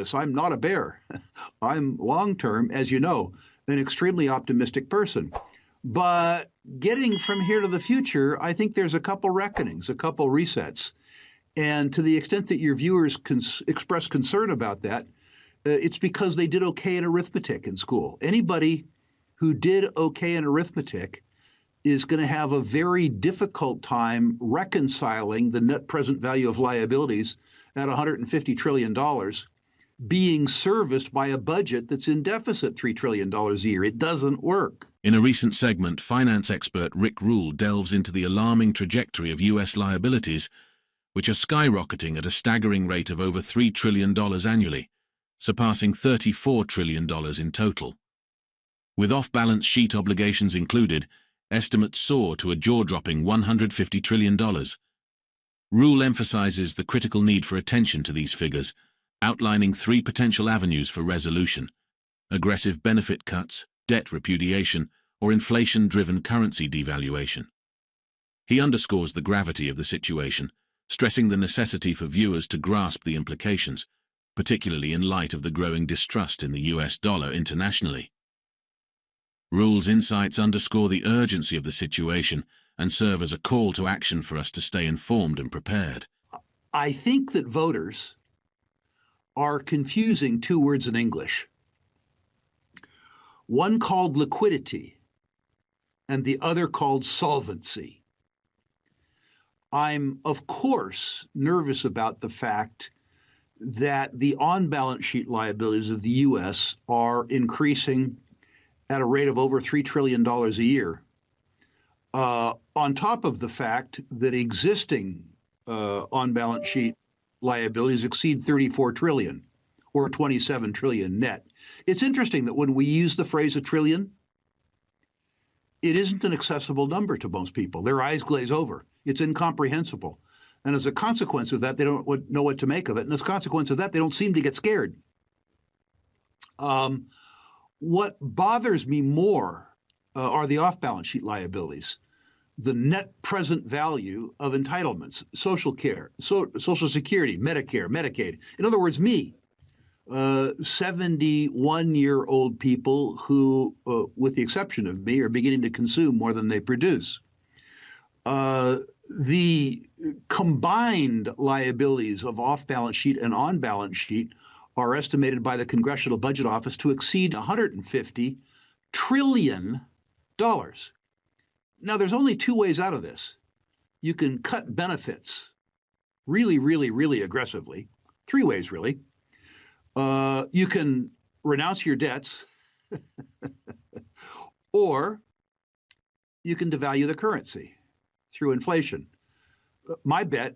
this, I'm not a bear. I'm long-term, as you know, an extremely optimistic person. But getting from here to the future, I think there's a couple reckonings, a couple resets. And to the extent that your viewers express concern about that, it's because they did okay in arithmetic in school. Anybody who did okay in arithmetic is going to have a very difficult time reconciling the net present value of liabilities at $150 trillion being serviced by a budget that's in deficit $3 trillion a year. It doesn't work. In a recent segment, finance expert Rick Rule delves into the alarming trajectory of U.S. liabilities, which are skyrocketing at a staggering rate of over $3 trillion annually, surpassing $34 trillion in total. With off-balance sheet obligations included, estimates soar to a jaw-dropping $150 trillion. Rule emphasizes the critical need for attention to these figures, outlining 3 potential avenues for resolution: aggressive benefit cuts, debt repudiation, or inflation-driven currency devaluation. He underscores the gravity of the situation, stressing the necessity for viewers to grasp the implications, particularly in light of the growing distrust in the US dollar internationally. Rule's insights underscore the urgency of the situation and serve as a call to action for us to stay informed and prepared. I think that voters are confusing 2 words in English. One called liquidity and the other called solvency. I'm, of course, nervous about the fact that the on-balance sheet liabilities of the U.S. are increasing at a rate of over $3 trillion a year, on top of the fact that existing on-balance sheet liabilities exceed $34 trillion, or $27 trillion net. It's interesting that when we use the phrase a trillion, it isn't an accessible number to most people. Their eyes glaze over. It's incomprehensible. And as a consequence of that, they don't know what to make of it. And as a consequence of that, they don't seem to get scared. What bothers me more are the off-balance sheet liabilities, the net present value of entitlements, social care, Social Security, Medicare, Medicaid. In other words, me, 71-year-old people who, with the exception of me, are beginning to consume more than they produce. The combined liabilities of off-balance sheet and on-balance sheet are estimated by the Congressional Budget Office to exceed $150 trillion. Now, there's only 2 ways out of this. You can cut benefits really, really, really aggressively. 3 ways, really. You can renounce your debts, or you can devalue the currency through inflation. My bet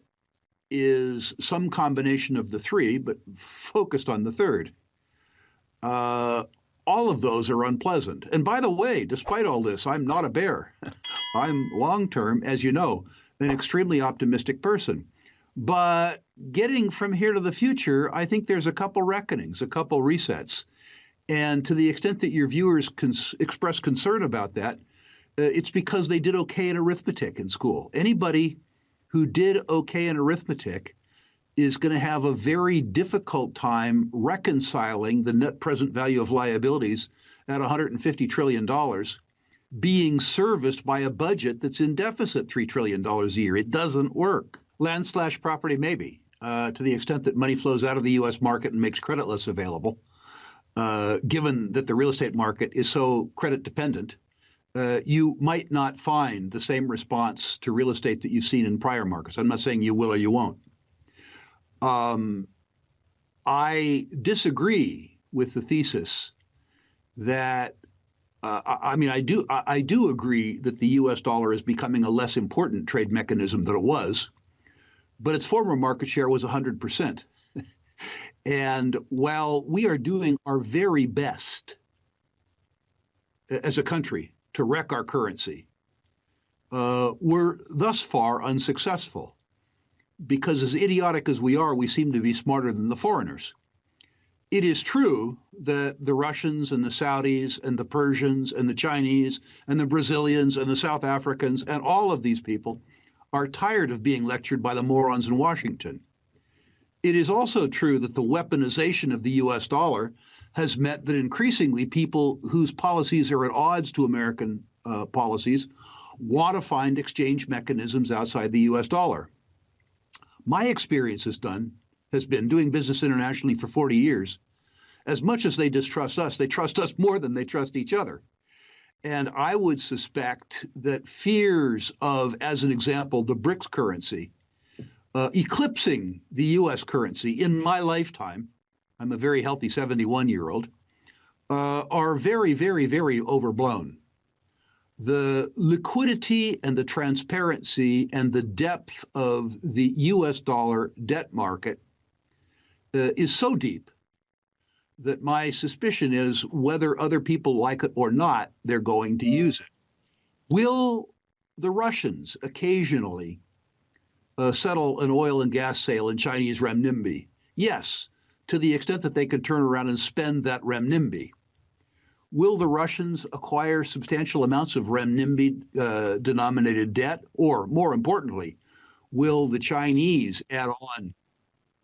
is some combination of the 3, but focused on the 3rd. All of those are unpleasant. And by the way, despite all this, I'm not a bear. I'm long-term, as you know, an extremely optimistic person. But getting from here to the future, I think there's a couple reckonings, a couple resets. And to the extent that your viewers express concern about that, it's because they did okay in arithmetic in school. Anybody who did okay in arithmetic is going to have a very difficult time reconciling the net present value of liabilities at $150 trillion being serviced by a budget that's in deficit $3 trillion a year. It doesn't work. Land/property, maybe, to the extent that money flows out of the U.S. market and makes credit less available, given that the real estate market is so credit dependent. You might not find the same response to real estate that you've seen in prior markets. I'm not saying you will or you won't. I disagree with the thesis that, I do agree that the U.S. dollar is becoming a less important trade mechanism than it was, but its former market share was 100%. And while we are doing our very best as a country to wreck our currency, we're thus far unsuccessful, because as idiotic as we seem to be smarter than the foreigners. It is true that the Russians and the Saudis and the Persians and the Chinese and the Brazilians and the South Africans and all of these people are tired of being lectured by the morons in Washington. It is also true that the weaponization of the US dollar has meant that increasingly people whose policies are at odds to American policies want to find exchange mechanisms outside the US dollar. My experience has been doing business internationally for 40 years. As much as they distrust us, they trust us more than they trust each other. And I would suspect that fears of, as an example, the BRICS currency eclipsing the US currency in my lifetime, I'm a very healthy 71-year-old, are very, very, very overblown. The liquidity and the transparency and the depth of the US dollar debt market is so deep that my suspicion is whether other people like it or not, they're going to use it. Will the Russians occasionally settle an oil and gas sale in Chinese renminbi? Yes, to the extent that they can turn around and spend renminbi. Will the Russians acquire substantial amounts of renminbi denominated debt? Or, more importantly, will the Chinese add on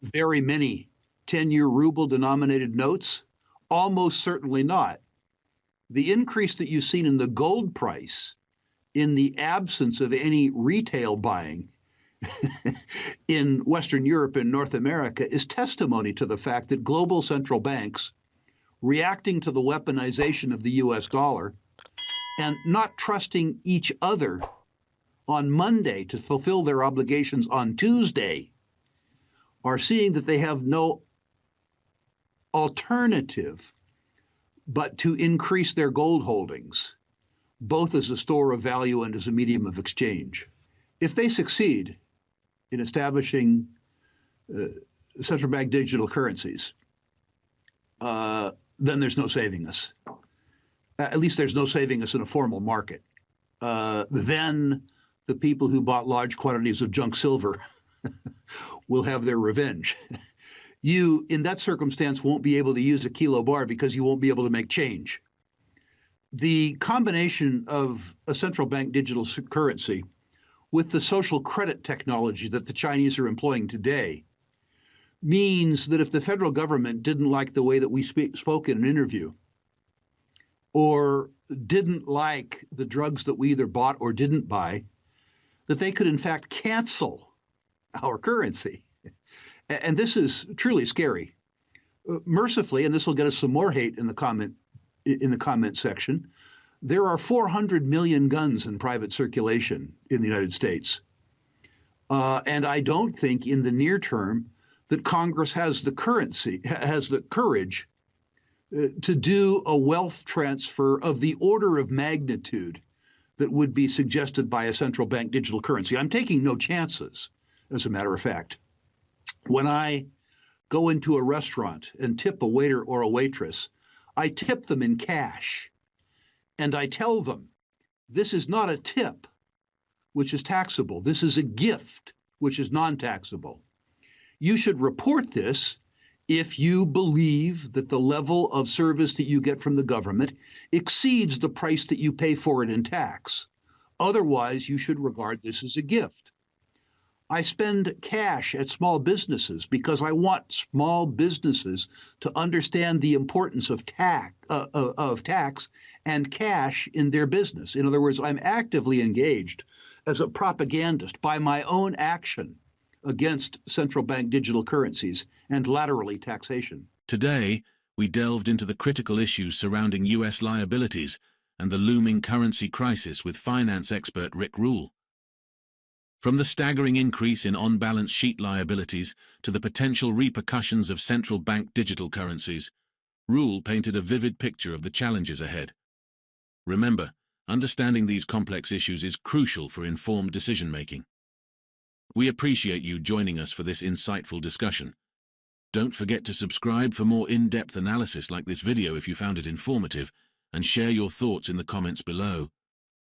very many 10-year ruble denominated notes? Almost certainly not. The increase that you've seen in the gold price in the absence of any retail buying in Western Europe and North America is testimony to the fact that global central banks, reacting to the weaponization of the US dollar and not trusting each other on Monday to fulfill their obligations on Tuesday, are seeing that they have no alternative but to increase their gold holdings, both as a store of value and as a medium of exchange. If they succeed in establishing central bank digital currencies, then there's no saving us. At least there's no saving us in a formal market. Then the people who bought large quantities of junk silver will have their revenge. You, in that circumstance, won't be able to use a kilo bar because you won't be able to make change. The combination of a central bank digital currency with the social credit technology that the Chinese are employing today means that if the federal government didn't like the way that we spoke in an interview, or didn't like the drugs that we either bought or didn't buy, that they could in fact cancel our currency. And this is truly scary. Mercifully, and this will get us some more hate in the comment section, there are 400 million guns in private circulation in the United States. And I don't think in the near term that Congress has the courage to do a wealth transfer of the order of magnitude that would be suggested by a central bank digital currency. I'm taking no chances, as a matter of fact. When I go into a restaurant and tip a waiter or a waitress, I tip them in cash. And I tell them, this is not a tip, which is taxable. This is a gift, which is non-taxable. You should report this if you believe that the level of service that you get from the government exceeds the price that you pay for it in tax. Otherwise, you should regard this as a gift. I spend cash at small businesses because I want small businesses to understand the importance of tax and cash in their business. In other words, I'm actively engaged as a propagandist by my own action against central bank digital currencies and laterally taxation. Today, we delved into the critical issues surrounding US liabilities and the looming currency crisis with finance expert Rick Rule. From the staggering increase in on-balance sheet liabilities to the potential repercussions of central bank digital currencies, Rule painted a vivid picture of the challenges ahead. Remember, understanding these complex issues is crucial for informed decision-making. We appreciate you joining us for this insightful discussion. Don't forget to subscribe for more in-depth analysis like this video if you found it informative, and share your thoughts in the comments below.